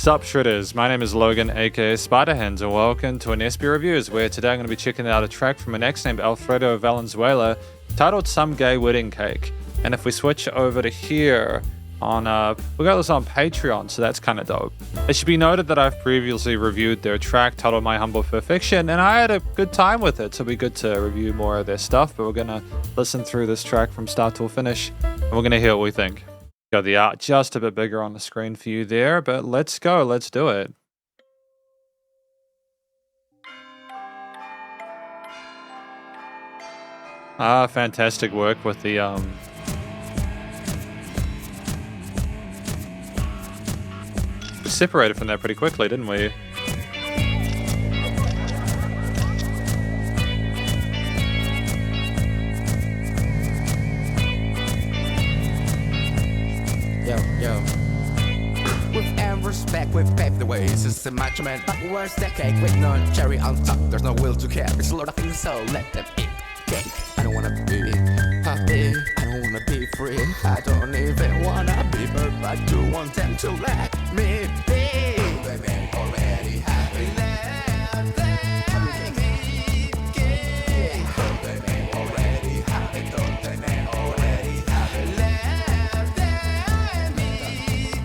Sup Shredders, my name is Logan aka Spiderhands and welcome to an SB Reviews, where today I'm going to be checking out a track from an ex named Alfredo Valenzuela titled Some Gay Wedding Cake. And if we switch over to here on, we got this on Patreon, so that's kind of dope. It should be noted that I've previously reviewed their track titled My Humble Perfection and I had a good time with it, so it'll be good to review more of their stuff, but we're going to listen through this track from start to finish and we're going to hear what we think. Got the art just a bit bigger on the screen for you there, but let's go, let's do it. Fantastic work with the we separated from that pretty quickly, didn't we? Yo. With and respect, we paved the way. It's a macho man, but where's the cake? With no cherry on top, there's no will to care. It's a lot of things, so let them eat cake. I don't wanna be happy, I don't wanna be free. I don't even wanna be, but I do want them to let me be. They may already happy, let them be gay. They may already happy, don't they may already happy, let them be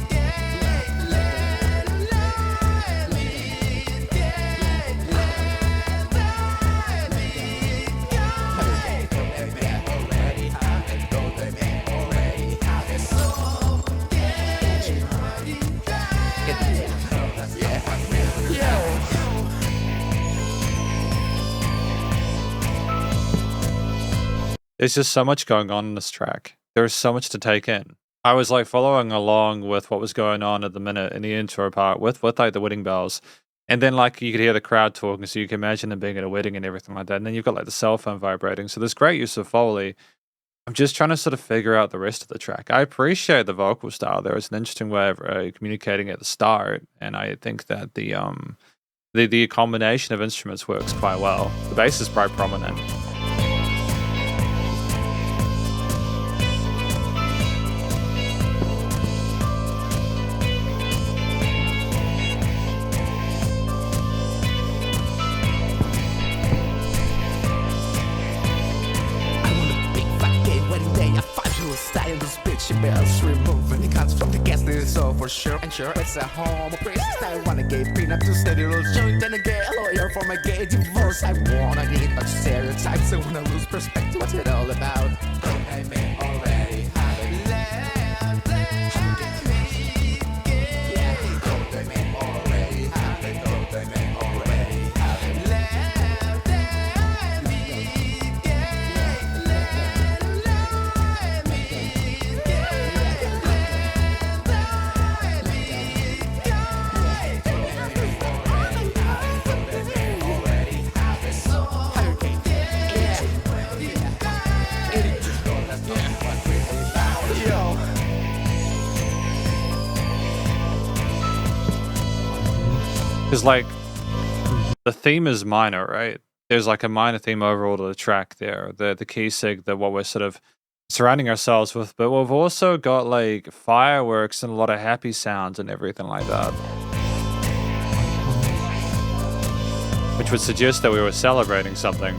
gay. Let me gay. Let them be gay. They may already happy, don't they may already happy, so gay. There's just so much going on in this track. There's so much to take in. I was like following along with what was going on at the minute in the intro part with like the wedding bells. And then like you could hear the crowd talking, so you can imagine them being at a wedding and everything like that. And then you've got like the cell phone vibrating. So there's great use of Foley. I'm just trying to sort of figure out the rest of the track. I appreciate the vocal style. There was an interesting way of communicating at the start. And I think that the combination of instruments works quite well. The bass is quite prominent. Bells removing the cuts from the gas list, so for sure and sure it's a home priest. I wanna gay prenup to steady little joint and a gay lawyer for my gay divorce. I wanna need much stereotypes, I wanna lose perspective. What's it all about? I may already have it. Let them be gay. Don't they may already have it? Don't they may already have it? Let them be gay. Let me Because like the theme is minor, right? There's like a minor theme overall to the track there. The key sig, that what we're sort of surrounding ourselves with, but we've also got like fireworks and a lot of happy sounds and everything like that. Which would suggest that we were celebrating something.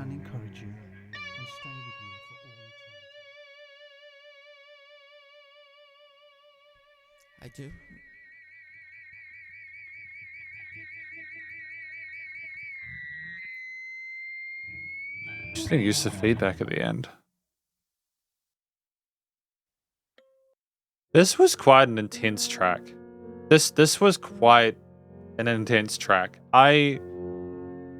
And encourage you and stay with you for all eternity. I do. Just gonna use the feedback at the end. This was quite an intense track. This was quite an intense track. I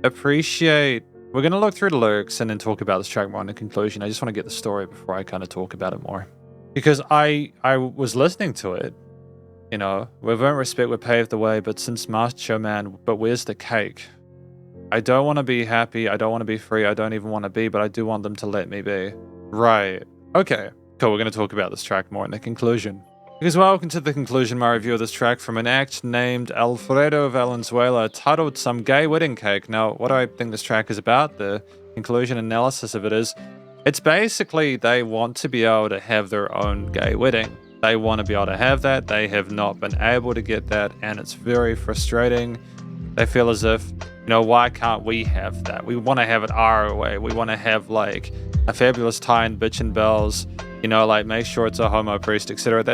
appreciate. We're going to look through the lyrics and then talk about this track more in the conclusion. I just want to get the story before I kind of talk about it more. Because I was listening to it, you know, with earned respect we paved the way, but since macho man, but where's the cake? I don't want to be happy, I don't want to be free, I don't even want to be, but I do want them to let me be. Right. Okay, cool, we're going to talk about this track more in the conclusion. Because welcome to the conclusion of my review of this track from an act named Alfredo Valenzuela titled Some Gay Wedding Cake. Now, what I think this track is about, the conclusion analysis of it is, it's basically they want to be able to have their own gay wedding. They want to be able to have that. They have not been able to get that, and it's very frustrating. They feel as if, why can't we have that? We want to have it our way. We want to have like a fabulous tie and bitch and bells, make sure it's a homo priest, etc. I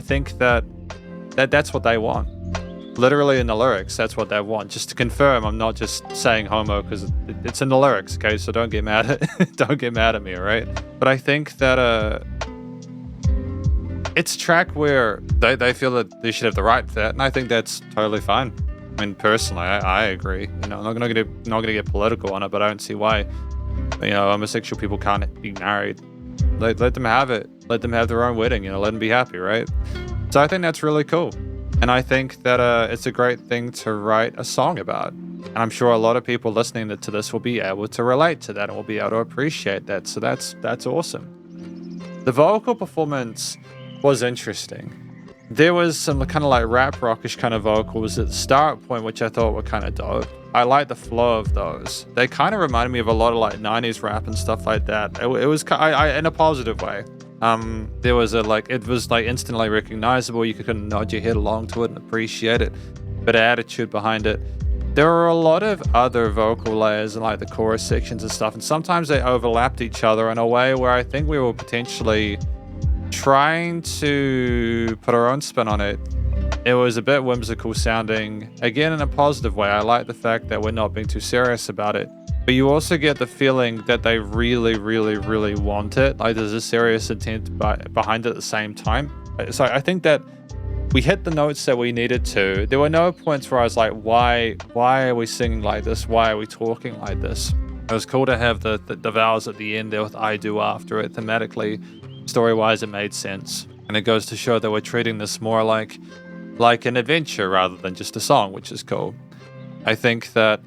think that's what they want. Literally in the lyrics, that's what they want. Just to confirm, I'm not just saying homo because it's in the lyrics, okay? So don't get mad at me, all right? But I think that it's a track where they feel that they should have the right for that, and I think that's totally fine. I mean, personally, I agree. I'm not gonna get political on it, but I don't see why homosexual people can't be married. Let them have it. Let them have their own wedding. Let them be happy, right? So I think that's really cool. And I think that it's a great thing to write a song about. And I'm sure a lot of people listening to this will be able to relate to that and will be able to appreciate that. So that's awesome. The vocal performance was interesting. There was some kind of like rap rockish kind of vocals at the start point, which I thought were kind of dope. I like the flow of those. They kind of reminded me of a lot of like 90s rap and stuff like that. It was in a positive way. It was instantly recognizable. You could kind of nod your head along to it and appreciate it. Bit of attitude behind it. There were a lot of other vocal layers in like the chorus sections and stuff, and sometimes they overlapped each other in a way where I think we were potentially trying to put our own spin on it. It was a bit whimsical sounding, again in a positive way. I like the fact that we're not being too serious about it. But you also get the feeling that they really, really, really want it. Like there's a serious intent behind it at the same time. So I think that we hit the notes that we needed to. There were no points where I was like, why are we singing like this? Why are we talking like this? It was cool to have the vowels at the end there with I do after it. Thematically, story-wise, it made sense. And it goes to show that we're treating this more like an adventure rather than just a song, which is cool. I think that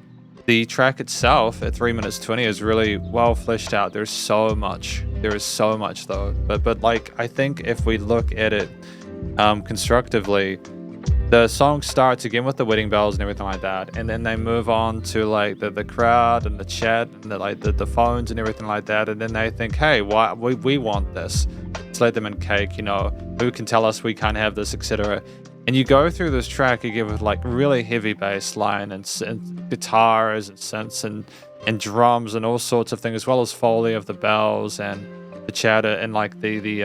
the track itself at 3 minutes 20 is really well fleshed out. There is so much though. But like, I think if we look at it constructively, the song starts again with the wedding bells and everything like that, and then they move on to like the crowd and the chat and the phones and everything like that, and then they think, hey, why we want this? Let's let them in cake. Who can tell us we can't have this, etc. And you go through this track again with like really heavy bass line and guitars and synths and drums and all sorts of things, as well as foley of the bells and the chatter and like the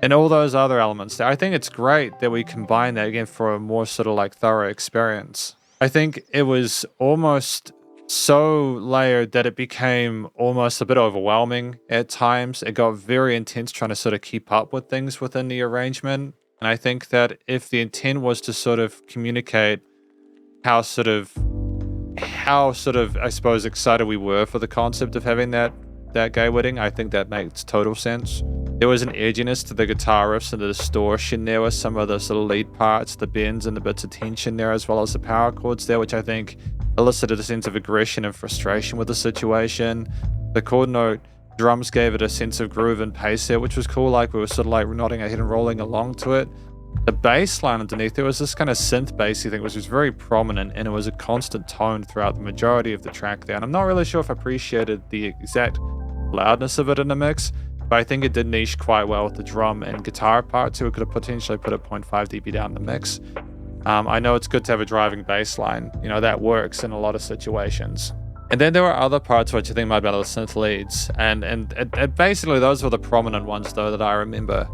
and all those other elements. I think it's great that we combine that again for a more sort of like thorough experience. I think it was almost so layered that it became almost a bit overwhelming at times. It got very intense trying to sort of keep up with things within the arrangement. And I think that if the intent was to sort of communicate how sort of I suppose excited we were for the concept of having that gay wedding, I think that makes total sense. There was an edginess to the guitar riffs and the distortion there with some of the sort of lead parts, the bends and the bits of tension there, as well as the power chords there, which I think elicited a sense of aggression and frustration with the situation. The chord note drums gave it a sense of groove and pace there, which was cool. Like we were sort of like nodding our head and rolling along to it. The bass line underneath, there was this kind of synth bassy thing, which was very prominent, and it was a constant tone throughout the majority of the track there. And I'm not really sure if I appreciated the exact loudness of it in the mix, but I think it did niche quite well with the drum and guitar part, so we could have potentially put a 0.5 dB down the mix. I know it's good to have a driving bass line, that works in a lot of situations. And then there were other parts which I think might be the synth leads, and basically those were the prominent ones though that I remember.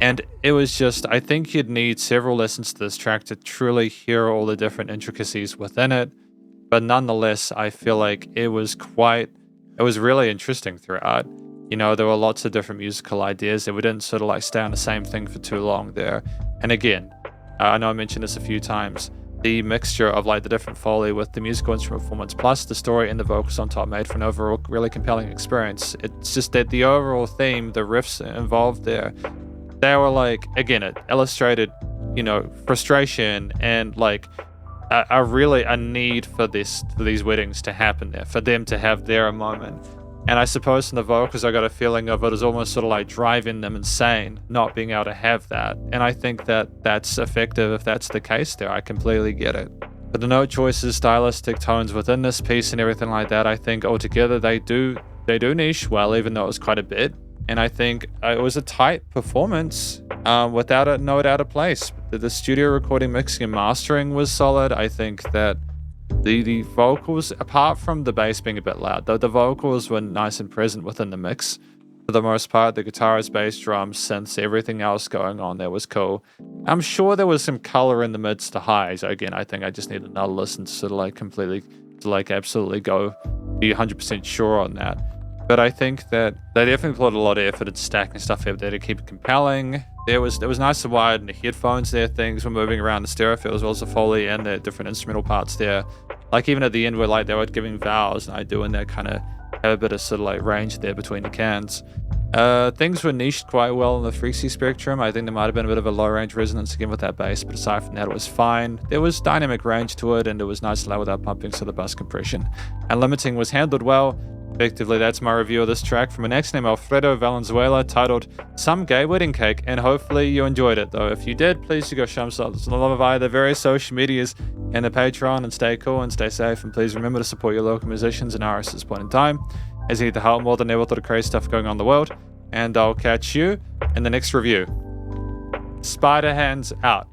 And it was just, I think you'd need several listens to this track to truly hear all the different intricacies within it. But nonetheless, I feel like it was really interesting throughout. There were lots of different musical ideas and we didn't sort of like stay on the same thing for too long there. And again, I know I mentioned this a few times, the mixture of like the different foley with the musical instrument performance plus the story and the vocals on top made for an overall really compelling experience. It's just that the overall theme, the riffs involved there, they were like, again, it illustrated, frustration and like a need for these weddings to happen there, for them to have their moment. And I suppose from the vocals, I got a feeling of it as almost sort of like driving them insane, not being able to have that. And I think that that's effective if that's the case there. I completely get it. But the note choices, stylistic tones within this piece and everything like that, I think altogether they do niche well, even though it was quite a bit. And I think it was a tight performance without a note out of place. The studio recording, mixing, and mastering was solid. I think that the vocals, apart from the bass being a bit loud, though the vocals were nice and present within the mix. For the most part, the guitars, bass, drums, synths, everything else going on there was cool. I'm sure there was some color in the mids to highs. Again, I think I just need another listen to sort of like completely, to like absolutely go be 100% sure on that. But I think that they definitely put a lot of effort into stacking stuff up there to keep it compelling. It was nice and wide in the headphones there. Things were moving around the stereo field as well as the Foley and the different instrumental parts there. Like even at the end where like they were giving vows and I doing that kind of have a bit of sort of like range there between the cans. Things were niched quite well in the frequency spectrum. I think there might have been a bit of a low range resonance again with that bass, but aside from that, it was fine. There was dynamic range to it, and it was nice and loud without pumping, so the bus compression and limiting was handled well. Effectively, that's my review of this track from an ex named Alfredo Valenzuela titled Some Gay Wedding Cake, and hopefully you enjoyed it, though. If you did, please do go show some love via the various social medias and the Patreon, and stay cool and stay safe, and please remember to support your local musicians and artists at this point in time, as you need the help more than ever with all the crazy stuff going on in the world. And I'll catch you in the next review. Spiderhands out.